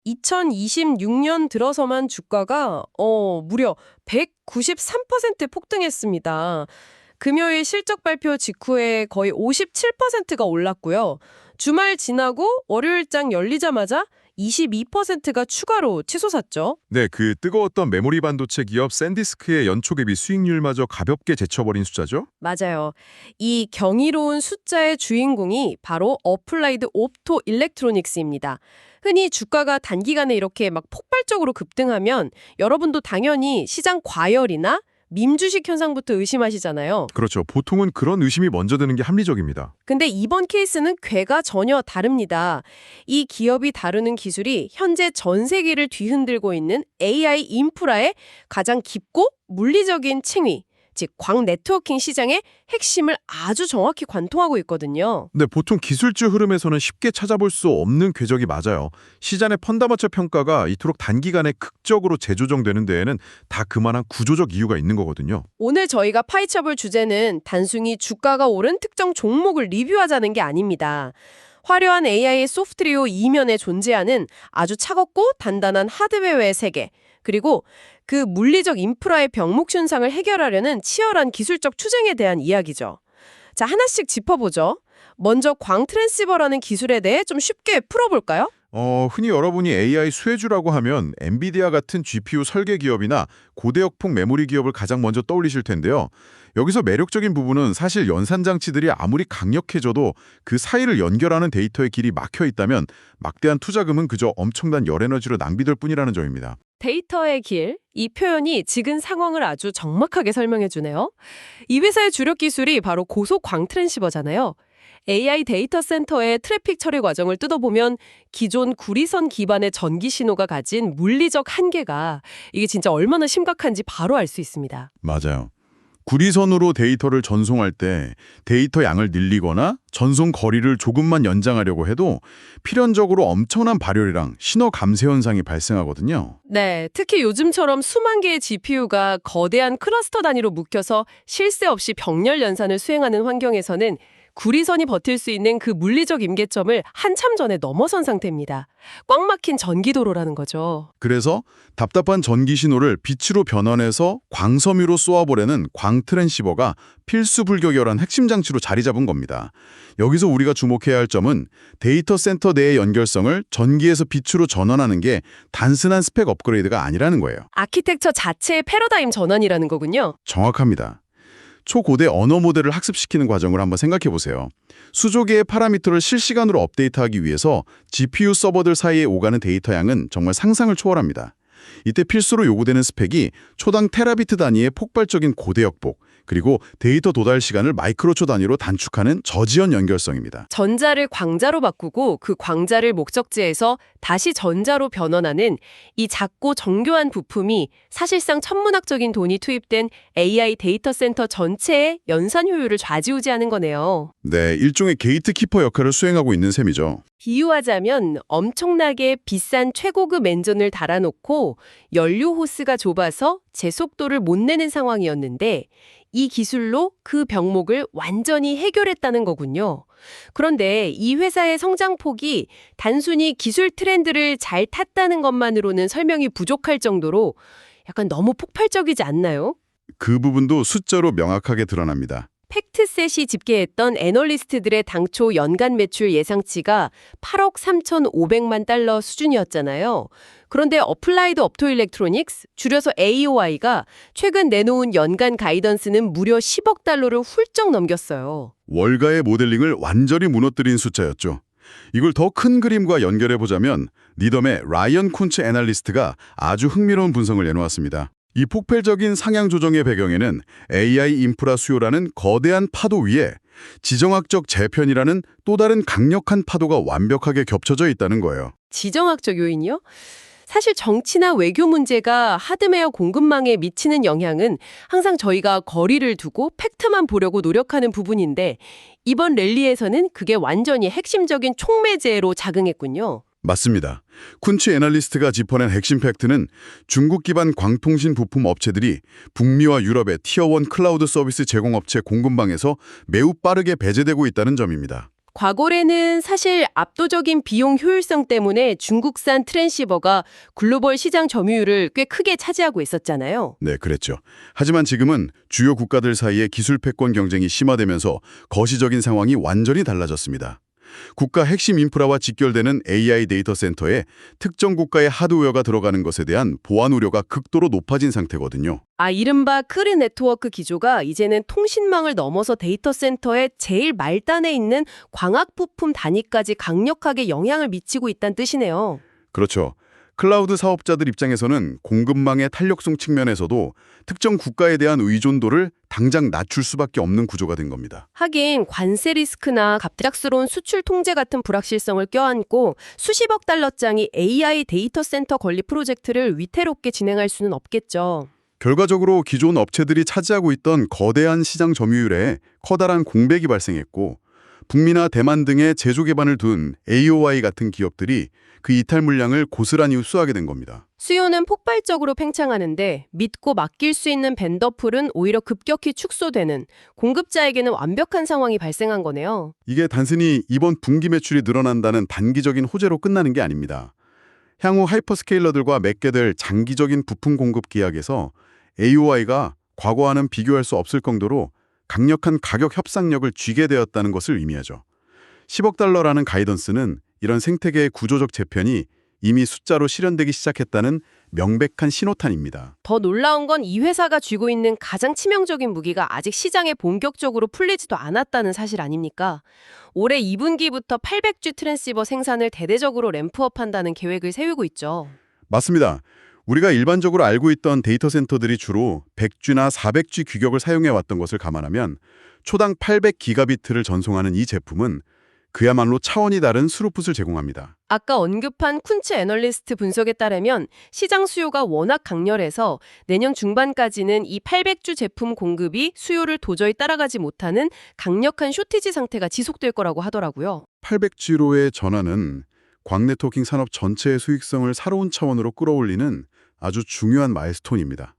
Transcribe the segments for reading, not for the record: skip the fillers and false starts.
2026년 들어서만 주가가 무려 193% 폭등했습니다. 금요일 실적 발표 직후에 거의 57%가 올랐고요. 주말 지나고 월요일장 열리자마자 22%가 추가로 치솟았죠. 네, 그 뜨거웠던 메모리 반도체 기업 샌디스크의 연초대비 수익률마저 가볍게 제쳐버린 숫자죠? 맞아요. 이 경이로운 숫자의 주인공이 바로 어플라이드 옵토 일렉트로닉스입니다. 흔히 주가가 단기간에 이렇게 막 폭발적으로 급등하면 여러분도 당연히 시장 과열이나 밈주식 현상부터 의심하시잖아요. 그렇죠. 보통은 그런 의심이 먼저 드는 게 합리적입니다. 근데 이번 케이스는 궤가 전혀 다릅니다. 이 기업이 다루는 기술이 현재 전 세계를 뒤흔들고 있는 AI 인프라의 가장 깊고 물리적인 층위, 즉 광 네트워킹 시장의 핵심을 아주 정확히 관통하고 있거든요. 근데 보통 기술주 흐름에서는 쉽게 찾아볼 수 없는 궤적이 맞아요. 시장의 펀다먼털 평가가 이토록 단기간에 극적으로 재조정되는 데에는 다 그만한 구조적 이유가 있는 거거든요. 오늘 저희가 파헤쳐볼 주제는 단순히 주가가 오른 특정 종목을 리뷰하자는 게 아닙니다. 화려한 AI 소프트웨어 이면에 존재하는 아주 차갑고 단단한 하드웨어의 세계, 그리고 그 물리적 인프라의 병목 현상을 해결하려는 치열한 기술적 투쟁에 대한 이야기죠. 자, 하나씩 짚어보죠. 먼저 광 트랜시버라는 기술에 대해 좀 쉽게 풀어볼까요? 흔히 여러분이 AI 수혜주라고 하면 엔비디아 같은 GPU 설계 기업이나 고대역폭 메모리 기업을 가장 먼저 떠올리실 텐데요. 여기서 매력적인 부분은 사실 연산 장치들이 아무리 강력해져도 그 사이를 연결하는 데이터의 길이 막혀 있다면 막대한 투자금은 그저 엄청난 열에너지로 낭비될 뿐이라는 점입니다. 데이터의 길, 이 표현이 지금 상황을 아주 정확하게 설명해 주네요. 이 회사의 주력 기술이 바로 고속 광 트랜시버잖아요. AI 데이터 센터의 트래픽 처리 과정을 뜯어보면 기존 구리선 기반의 전기 신호가 가진 물리적 한계가 이게 진짜 얼마나 심각한지 바로 알 수 있습니다. 맞아요. 구리선으로 데이터를 전송할 때 데이터 양을 늘리거나 전송 거리를 조금만 연장하려고 해도 필연적으로 엄청난 발열이랑 신호 감쇄 현상이 발생하거든요. 네, 특히 요즘처럼 수만 개의 GPU가 거대한 클러스터 단위로 묶여서 쉴 새 없이 병렬 연산을 수행하는 환경에서는 구리선이 버틸 수 있는 그 물리적 임계점을 한참 전에 넘어선 상태입니다. 꽉 막힌 전기도로라는 거죠. 그래서 답답한 전기 신호를 빛으로 변환해서 광섬유로 쏘아보려는 광 트랜시버가 필수 불가결한 핵심 장치로 자리 잡은 겁니다. 여기서 우리가 주목해야 할 점은 데이터 센터 내의 연결성을 전기에서 빛으로 전환하는 게 단순한 스펙 업그레이드가 아니라는 거예요. 아키텍처 자체의 패러다임 전환이라는 거군요. 정확합니다. 초고대 언어 모델을 학습시키는 과정을 한번 생각해 보세요. 수조 개의 파라미터를 실시간으로 업데이트하기 위해서 GPU 서버들 사이에 오가는 데이터 양은 정말 상상을 초월합니다. 이때 필수로 요구되는 스펙이 초당 테라비트 단위의 폭발적인 고대 역복, 그리고 데이터 도달 시간을 마이크로초 단위로 단축하는 저지연 연결성입니다. 전자를 광자로 바꾸고 그 광자를 목적지에서 다시 전자로 변환하는 이 작고 정교한 부품이 사실상 천문학적인 돈이 투입된 AI 데이터 센터 전체의 연산 효율을 좌지우지하는 거네요. 네, 일종의 게이트키퍼 역할을 수행하고 있는 셈이죠. 비유하자면 엄청나게 비싼 최고급 엔진을 달아놓고 연료 호스가 좁아서 제 속도를 못 내는 상황이었는데 이 기술로 그 병목을 완전히 해결했다는 거군요. 그런데 이 회사의 성장폭이 단순히 기술 트렌드를 잘 탔다는 것만으로는 설명이 부족할 정도로 약간 너무 폭발적이지 않나요? 그 부분도 숫자로 명확하게 드러납니다. 팩트셋이 집계했던 애널리스트들의 당초 연간 매출 예상치가 8억 3,500만 달러 수준이었잖아요. 그런데 어플라이드 옵토 일렉트로닉스, 줄여서 AOI가 최근 내놓은 연간 가이던스는 무려 10억 달러를 훌쩍 넘겼어요. 월가의 모델링을 완전히 무너뜨린 숫자였죠. 이걸 더 큰 그림과 연결해보자면 리덤의 라이언 쿤츠 애널리스트가 아주 흥미로운 분석을 내놓았습니다. 이 폭발적인 상향 조정의 배경에는 AI 인프라 수요라는 거대한 파도 위에 지정학적 재편이라는 또 다른 강력한 파도가 완벽하게 겹쳐져 있다는 거예요. 지정학적 요인이요? 사실 정치나 외교 문제가 하드웨어 공급망에 미치는 영향은 항상 저희가 거리를 두고 팩트만 보려고 노력하는 부분인데 이번 랠리에서는 그게 완전히 핵심적인 촉매제로 작용했군요. 맞습니다. 쿤츠 애널리스트가 짚어낸 핵심 팩트는 중국 기반 광통신 부품 업체들이 북미와 유럽의 티어1 클라우드 서비스 제공업체 공급망에서 매우 빠르게 배제되고 있다는 점입니다. 과거에는 사실 압도적인 비용 효율성 때문에 중국산 트랜시버가 글로벌 시장 점유율을 꽤 크게 차지하고 있었잖아요. 네, 그랬죠. 하지만 지금은 주요 국가들 사이에 기술 패권 경쟁이 심화되면서 거시적인 상황이 완전히 달라졌습니다. 국가 핵심 인프라와 직결되는 AI 데이터 센터에 특정 국가의 하드웨어가 들어가는 것에 대한 보안 우려가 극도로 높아진 상태거든요. 이른바 크리 네트워크 기조가 이제는 통신망을 넘어서 데이터 센터의 제일 말단에 있는 광학 부품 단위까지 강력하게 영향을 미치고 있다는 뜻이네요. 그렇죠. 클라우드 사업자들 입장에서는 공급망의 탄력성 측면에서도 특정 국가에 대한 의존도를 당장 낮출 수밖에 없는 구조가 된 겁니다. 하긴 관세 리스크나 갑작스러운 수출 통제 같은 불확실성을 껴안고 수십억 달러짜리 AI 데이터 센터 건립 프로젝트를 위태롭게 진행할 수는 없겠죠. 결과적으로 기존 업체들이 차지하고 있던 거대한 시장 점유율에 커다란 공백이 발생했고 북미나 대만 등의 제조 기반을 둔 AOI 같은 기업들이 그 이탈 물량을 고스란히 흡수하게 된 겁니다. 수요는 폭발적으로 팽창하는데 믿고 맡길 수 있는 벤더풀은 오히려 급격히 축소되는 공급자에게는 완벽한 상황이 발생한 거네요. 이게 단순히 이번 분기 매출이 늘어난다는 단기적인 호재로 끝나는 게 아닙니다. 향후 하이퍼스케일러들과 맺게 될 장기적인 부품 공급 계약에서 AOI가 과거와는 비교할 수 없을 정도로 강력한 가격 협상력을 쥐게 되었다는 것을 의미하죠. 10억 달러라는 가이던스는 이런 생태계의 구조적 재편이 이미 숫자로 실현되기 시작했다는 명백한 신호탄입니다. 더 놀라운 건 이 회사가 쥐고 있는 가장 치명적인 무기가 아직 시장에 본격적으로 풀리지도 않았다는 사실 아닙니까? 올해 2분기부터 800G 트랜시버 생산을 대대적으로 램프업한다는 계획을 세우고 있죠. 맞습니다. 우리가 일반적으로 알고 있던 데이터 센터들이 주로 100G나 400G 규격을 사용해왔던 것을 감안하면 초당 800기가비트를 전송하는 이 제품은 그야말로 차원이 다른 스루풋을 제공합니다. 아까 언급한 쿤츠 애널리스트 분석에 따르면 시장 수요가 워낙 강렬해서 내년 중반까지는 이 800주 제품 공급이 수요를 도저히 따라가지 못하는 강력한 쇼티지 상태가 지속될 거라고 하더라고요. 800G로의 전환은 광네트워킹 산업 전체의 수익성을 새로운 차원으로 끌어올리는 아주 중요한 마일스톤입니다.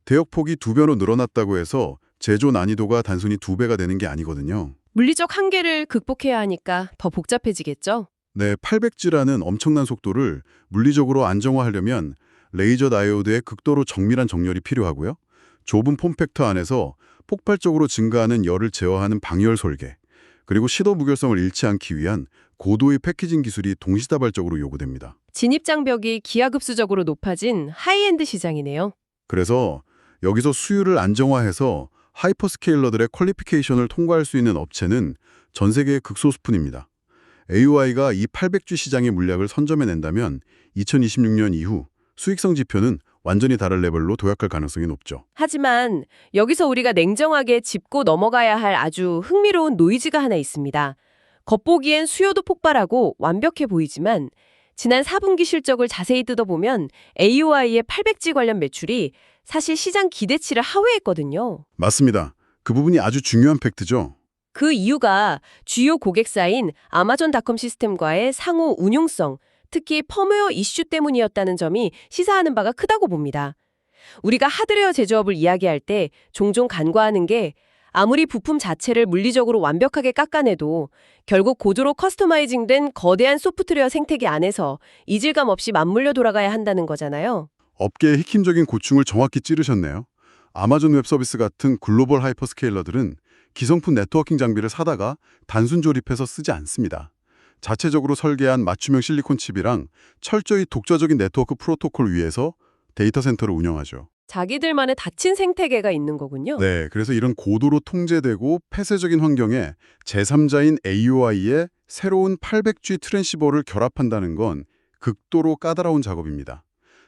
대역폭이 2배로 늘어났다고 해서 제조 난이도가 단순히 2배가 되는 게 아니거든요. 물리적 한계를 극복해야 하니까 더 복잡해지겠죠? 네, 800G라는 엄청난 속도를 물리적으로 안정화하려면 레이저 다이오드의 극도로 정밀한 정렬이 필요하고요. 좁은 폼팩터 안에서 폭발적으로 증가하는 열을 제어하는 방열 설계, 그리고 시도 무결성을 잃지 않기 위한 고도의 패키징 기술이 동시다발적으로 요구됩니다. 진입장벽이 기하급수적으로 높아진 하이엔드 시장이네요. 그래서 여기서 수요를 안정화해서 하이퍼스케일러들의 퀄리피케이션을 통과할 수 있는 업체는 전 세계의 극소수뿐입니다. AOI가 이 800G 시장의 물량을 선점해낸다면 2026년 이후 수익성 지표는 완전히 다른 레벨로 도약할 가능성이 높죠. 하지만 여기서 우리가 냉정하게 짚고 넘어가야 할 아주 흥미로운 노이즈가 하나 있습니다. 겉보기엔 수요도 폭발하고 완벽해 보이지만 지난 4분기 실적을 자세히 뜯어보면 AOI의 800G 관련 매출이 사실 시장 기대치를 하회했거든요. 맞습니다. 그 부분이 아주 중요한 팩트죠. 그 이유가 주요 고객사인 아마존닷컴 시스템과의 상호 운용성, 특히 펌웨어 이슈 때문이었다는 점이 시사하는 바가 크다고 봅니다. 우리가 하드웨어 제조업을 이야기할 때 종종 간과하는 게 아무리 부품 자체를 물리적으로 완벽하게 깎아내도 결국 고도로 커스터마이징된 거대한 소프트웨어 생태계 안에서 이질감 없이 맞물려 돌아가야 한다는 거잖아요. 업계의 핵심적인 고충을 정확히 찌르셨네요. 아마존 웹서비스 같은 글로벌 하이퍼스케일러들은 기성품 네트워킹 장비를 사다가 단순 조립해서 쓰지 않습니다. 자체적으로 설계한 맞춤형 실리콘 칩이랑 철저히 독자적인 네트워크 프로토콜 위에서 데이터 센터를 운영하죠. 자기들만의 닫힌 생태계가 있는 거군요. 네, 그래서 이런 고도로 통제되고 폐쇄적인 환경에 제3자인 AOI의 새로운 800G 트랜시버를 결합한다는 건 극도로 까다로운 작업입니다.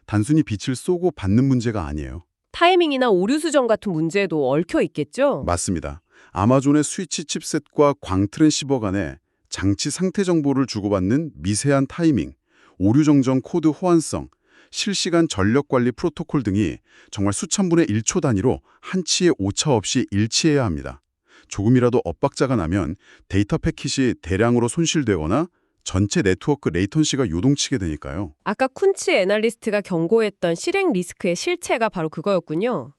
단순히 빛을 쏘고 받는 문제가 아니에요. 타이밍이나 오류 수정 같은 문제도 얽혀 있겠죠? 맞습니다. 아마존의 스위치 칩셋과 광 트랜시버 간에 장치 상태 정보를 주고받는 미세한 타이밍, 오류 정정 코드 호환성, 실시간 전력 관리 프로토콜 등이 정말 수천분의 1초 단위로 한치의 오차 없이 일치해야 합니다. 조금이라도 엇박자가 나면 데이터 패킷이 대량으로 손실되거나 전체 네트워크 레이턴시가 요동치게 되니까요. 아까 쿤츠 애널리스트가 경고했던 실행 리스크의 실체가 바로 그거였군요.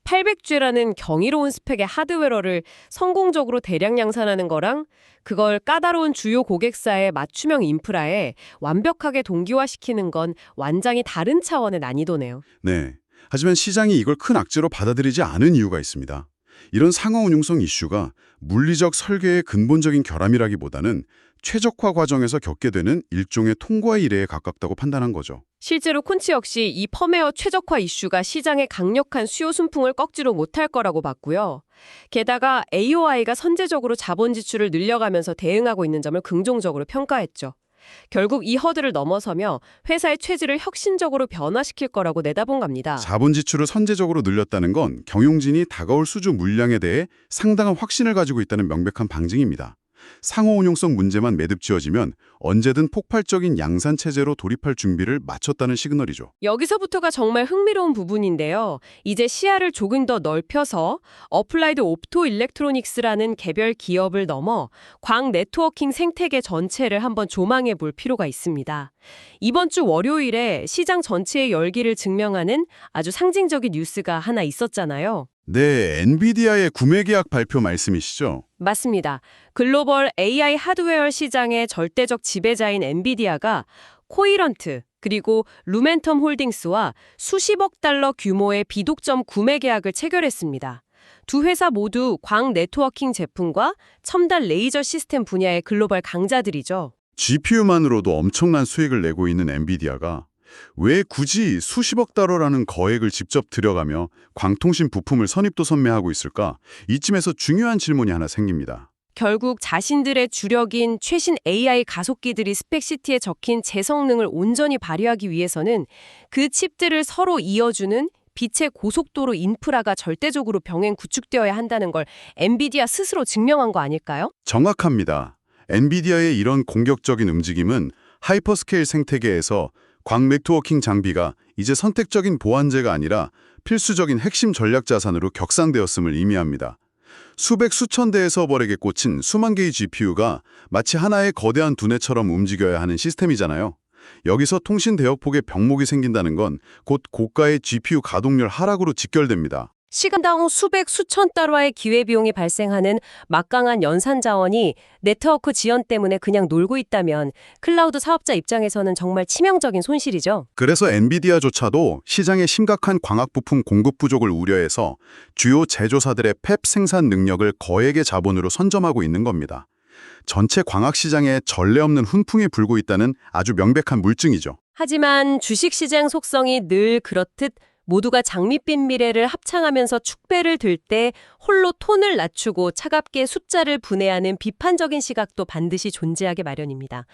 800G라는 경이로운 스펙의 하드웨어를 성공적으로 대량 양산하는 거랑 그걸 까다로운 주요 고객사의 맞춤형 인프라에 완벽하게 동기화시키는 건 완전히 다른 차원의 난이도네요. 네. 하지만 시장이 이걸 큰 악재로 받아들이지 않은 이유가 있습니다. 이런 상호 운용성 이슈가 물리적 설계의 근본적인 결함이라기보다는 최적화 과정에서 겪게 되는 일종의 통과 이래에 가깝다고 판단한 거죠. 실제로 콘치 역시 이 펌웨어 최적화 이슈가 시장의 강력한 수요 순풍을 꺾지로 못할 거라고 봤고요. 게다가 AOI가 선제적으로 자본 지출을 늘려가면서 대응하고 있는 점을 긍정적으로 평가했죠. 결국 이 허들을 넘어서며 회사의 체질을 혁신적으로 변화시킬 거라고 내다본 겁니다. 자본 지출을 선제적으로 늘렸다는 건 경영진이 다가올 수주 물량에 대해 상당한 확신을 가지고 있다는 명백한 방증입니다. 상호 운용성 문제만 매듭 지어지면 언제든 폭발적인 양산 체제로 돌입할 준비를 마쳤다는 시그널이죠. 여기서부터가 정말 흥미로운 부분인데요. 이제 시야를 조금 더 넓혀서 어플라이드 옵토 일렉트로닉스라는 개별 기업을 넘어 광 네트워킹 생태계 전체를 한번 조망해 볼 필요가 있습니다. 이번 주 월요일에 시장 전체의 열기를 증명하는 아주 상징적인 뉴스가 하나 있었잖아요. 네, 엔비디아의 구매 계약 발표 말씀이시죠? 맞습니다. 글로벌 AI 하드웨어 시장의 절대적 지배자인 엔비디아가 코이런트 그리고 루멘텀 홀딩스와 수십억 달러 규모의 비독점 구매 계약을 체결했습니다. 두 회사 모두 광 네트워킹 제품과 첨단 레이저 시스템 분야의 글로벌 강자들이죠. GPU만으로도 엄청난 수익을 내고 있는 엔비디아가 왜 굳이 수십억 달러라는 거액을 직접 들여가며 광통신 부품을 선입도 선매하고 있을까? 이쯤에서 중요한 질문이 하나 생깁니다. 결국 자신들의 주력인 최신 AI 가속기들이 스펙시트에 적힌 제 성능을 온전히 발휘하기 위해서는 그 칩들을 서로 이어주는 빛의 고속도로 인프라가 절대적으로 병행 구축되어야 한다는 걸 엔비디아 스스로 증명한 거 아닐까요? 정확합니다. 엔비디아의 이런 공격적인 움직임은 하이퍼스케일 생태계에서 광 네트워킹 장비가 이제 선택적인 보완제가 아니라 필수적인 핵심 전략 자산으로 격상되었음을 의미합니다. 수백 수천 대의 서버에게 꽂힌 수만 개의 GPU가 마치 하나의 거대한 두뇌처럼 움직여야 하는 시스템이잖아요. 여기서 통신 대역폭의 병목이 생긴다는 건 곧 고가의 GPU 가동률 하락으로 직결됩니다. 시간당 수백 수천 달러의 기회비용이 발생하는 막강한 연산 자원이 네트워크 지연 때문에 그냥 놀고 있다면 클라우드 사업자 입장에서는 정말 치명적인 손실이죠. 그래서 엔비디아조차도 시장의 심각한 광학 부품 공급 부족을 우려해서 주요 제조사들의 팹 생산 능력을 거액의 자본으로 선점하고 있는 겁니다. 전체 광학 시장에 전례 없는 훈풍이 불고 있다는 아주 명백한 물증이죠. 하지만 주식시장 속성이 늘 그렇듯 모두가 장밋빛 미래를 합창하면서 축배를 들 때 홀로 톤을 낮추고 차갑게 숫자를 분해하는 비판적인 시각도 반드시 존재하게 마련입니다.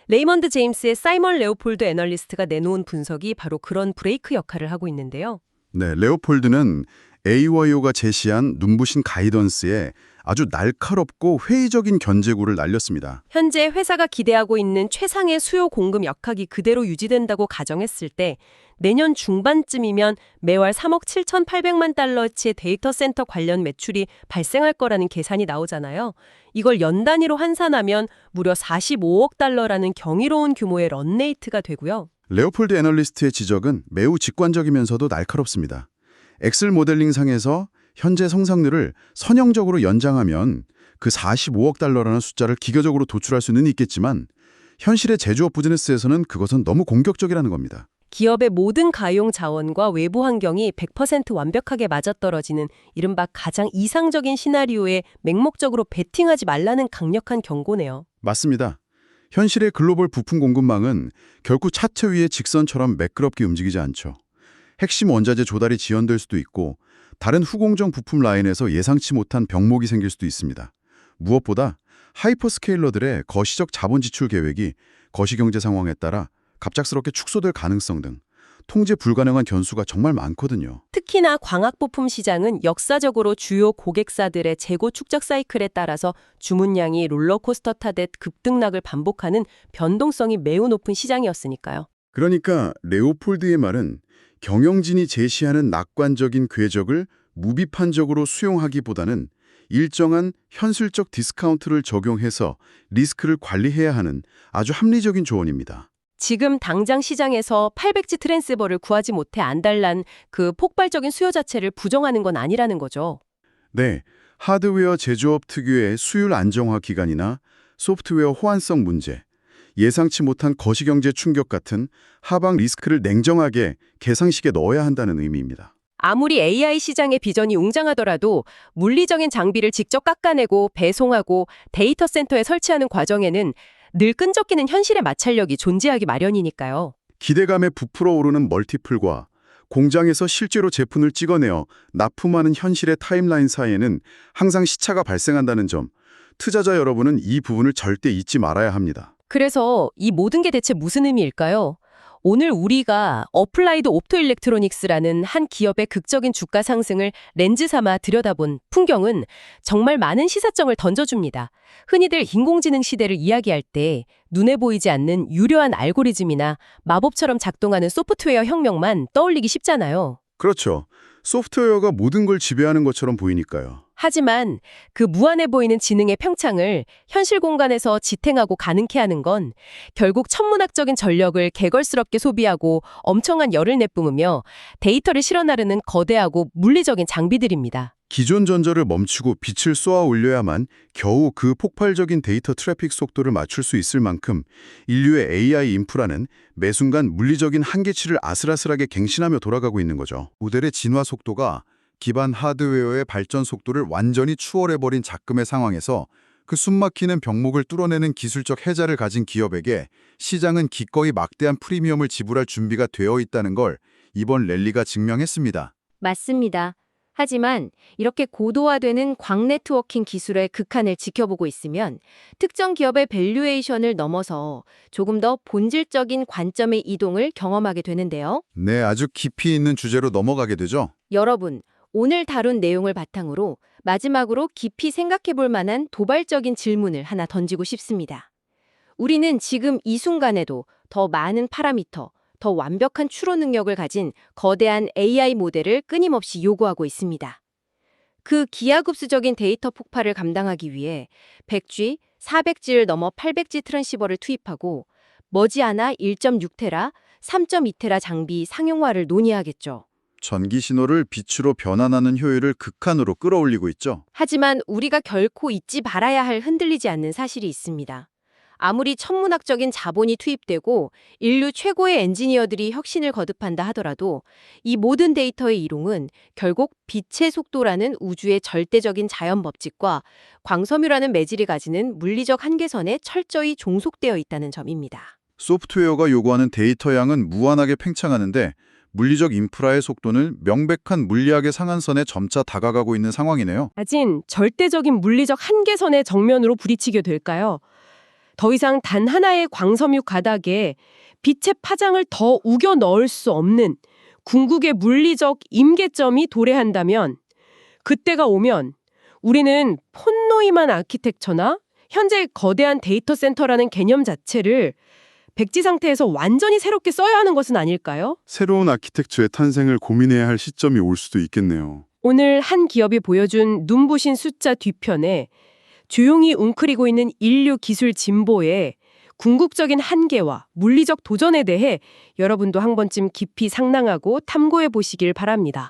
레이먼드 제임스의 사이먼 레오폴드 애널리스트가 내놓은 분석이 바로 그런 브레이크 역할을 하고 있는데요. 네, 레오폴드는 AYO가 제시한 눈부신 가이던스에 아주 날카롭고 회의적인 견제구를 날렸습니다. 현재 회사가 기대하고 있는 최상의 수요 공급 역학이 그대로 유지된다고 가정했을 때 내년 중반쯤이면 매월 3억 7,800만 달러치의 데이터 센터 관련 매출이 발생할 거라는 계산이 나오잖아요. 이걸 연 단위로 환산하면 무려 45억 달러라는 경이로운 규모의 런레이트가 되고요. 레오폴드 애널리스트의 지적은 매우 직관적이면서도 날카롭습니다. 엑셀 모델링상에서 현재 성장률을 선형적으로 연장하면 그 45억 달러라는 숫자를 기계적으로 도출할 수는 있겠지만 현실의 제조업 비즈니스에서는 그것은 너무 공격적이라는 겁니다. 기업의 모든 가용 자원과 외부 환경이 100% 완벽하게 맞아떨어지는 이른바 가장 이상적인 시나리오에 맹목적으로 베팅하지 말라는 강력한 경고네요. 맞습니다. 현실의 글로벌 부품 공급망은 결국 차트 위의 직선처럼 매끄럽게 움직이지 않죠. 핵심 원자재 조달이 지연될 수도 있고 다른 후공정 부품 라인에서 예상치 못한 병목이 생길 수도 있습니다. 무엇보다 하이퍼스케일러들의 거시적 자본 지출 계획이 거시경제 상황에 따라 갑작스럽게 축소될 가능성 등 통제 불가능한 변수가 정말 많거든요. 특히나 광학 부품 시장은 역사적으로 주요 고객사들의 재고 축적 사이클에 따라서 주문량이 롤러코스터 타듯 급등락을 반복하는 변동성이 매우 높은 시장이었으니까요. 그러니까 레오폴드의 말은 경영진이 제시하는 낙관적인 궤적을 무비판적으로 수용하기보다는 일정한 현실적 디스카운트를 적용해서 리스크를 관리해야 하는 아주 합리적인 조언입니다. 지금 당장 시장에서 800G 트랜스버를 구하지 못해 안달난 그 폭발적인 수요 자체를 부정하는 건 아니라는 거죠. 네, 하드웨어 제조업 특유의 수율 안정화 기간이나 소프트웨어 호환성 문제, 예상치 못한 거시경제 충격 같은 하방 리스크를 냉정하게 계상식에 넣어야 한다는 의미입니다. 아무리 AI 시장의 비전이 웅장하더라도 물리적인 장비를 직접 깎아내고 배송하고 데이터 센터에 설치하는 과정에는 늘 끈적이는 현실의 마찰력이 존재하기 마련이니까요. 기대감에 부풀어 오르는 멀티플과 공장에서 실제로 제품을 찍어내어 납품하는 현실의 타임라인 사이에는 항상 시차가 발생한다는 점, 투자자 여러분은 이 부분을 절대 잊지 말아야 합니다. 그래서 이 모든 게 대체 무슨 의미일까요? 오늘 우리가 어플라이드 옵토일렉트로닉스라는 한 기업의 극적인 주가 상승을 렌즈 삼아 들여다본 풍경은 정말 많은 시사점을 던져줍니다. 흔히들 인공지능 시대를 이야기할 때 눈에 보이지 않는 유려한 알고리즘이나 마법처럼 작동하는 소프트웨어 혁명만 떠올리기 쉽잖아요. 그렇죠. 소프트웨어가 모든 걸 지배하는 것처럼 보이니까요. 하지만 그 무한해 보이는 지능의 평창을 현실 공간에서 지탱하고 가능케 하는 건 결국 천문학적인 전력을 개걸스럽게 소비하고 엄청난 열을 내뿜으며 데이터를 실어 나르는 거대하고 물리적인 장비들입니다. 기존 전절을 멈추고 빛을 쏘아 올려야만 겨우 그 폭발적인 데이터 트래픽 속도를 맞출 수 있을 만큼 인류의 AI 인프라는 매 순간 물리적인 한계치를 아슬아슬하게 갱신하며 돌아가고 있는 거죠. 모델의 진화 속도가 기반 하드웨어의 발전 속도를 완전히 추월해버린 작금의 상황에서 그 숨막히는 병목을 뚫어내는 기술적 해자를 가진 기업에게 시장은 기꺼이 막대한 프리미엄을 지불할 준비가 되어 있다는 걸 이번 랠리가 증명했습니다. 맞습니다. 하지만 이렇게 고도화되는 광 네트워킹 기술의 극한을 지켜보고 있으면 특정 기업의 밸류에이션을 넘어서 조금 더 본질적인 관점의 이동을 경험하게 되는데요. 네, 아주 깊이 있는 주제로 넘어가게 되죠. 여러분, 오늘 다룬 내용을 바탕으로 마지막으로 깊이 생각해 볼 만한 도발적인 질문을 하나 던지고 싶습니다. 우리는 지금 이 순간에도 더 많은 파라미터, 더 완벽한 추론 능력을 가진 거대한 AI 모델을 끊임없이 요구하고 있습니다. 그 기하급수적인 데이터 폭발을 감당하기 위해 100G, 400G를 넘어 800G 트랜시버를 투입하고 머지않아 1.6테라, 3.2테라 장비 상용화를 논의하겠죠. 전기 신호를 빛으로 변환하는 효율을 극한으로 끌어올리고 있죠. 하지만 우리가 결코 잊지 말아야 할 흔들리지 않는 사실이 있습니다. 아무리 천문학적인 자본이 투입되고 인류 최고의 엔지니어들이 혁신을 거듭한다 하더라도 이 모든 데이터의 이동은 결국 빛의 속도라는 우주의 절대적인 자연 법칙과 광섬유라는 매질이 가지는 물리적 한계선에 철저히 종속되어 있다는 점입니다. 소프트웨어가 요구하는 데이터 양은 무한하게 팽창하는데 물리적 인프라의 속도는 명백한 물리학의 상한선에 점차 다가가고 있는 상황이네요. 가진 절대적인 물리적 한계선의 정면으로 부딪히게 될까요? 더 이상 단 하나의 광섬유 가닥에 빛의 파장을 더 우겨 넣을 수 없는 궁극의 물리적 임계점이 도래한다면 그때가 오면 우리는 폰노이만 아키텍처나 현재 거대한 데이터 센터라는 개념 자체를 백지 상태에서 완전히 새롭게 써야 하는 것은 아닐까요? 새로운 아키텍처의 탄생을 고민해야 할 시점이 올 수도 있겠네요. 오늘 한 기업이 보여준 눈부신 숫자 뒤편에 조용히 웅크리고 있는 인류 기술 진보의 궁극적인 한계와 물리적 도전에 대해 여러분도 한 번쯤 깊이 상상하고 탐구해 보시길 바랍니다.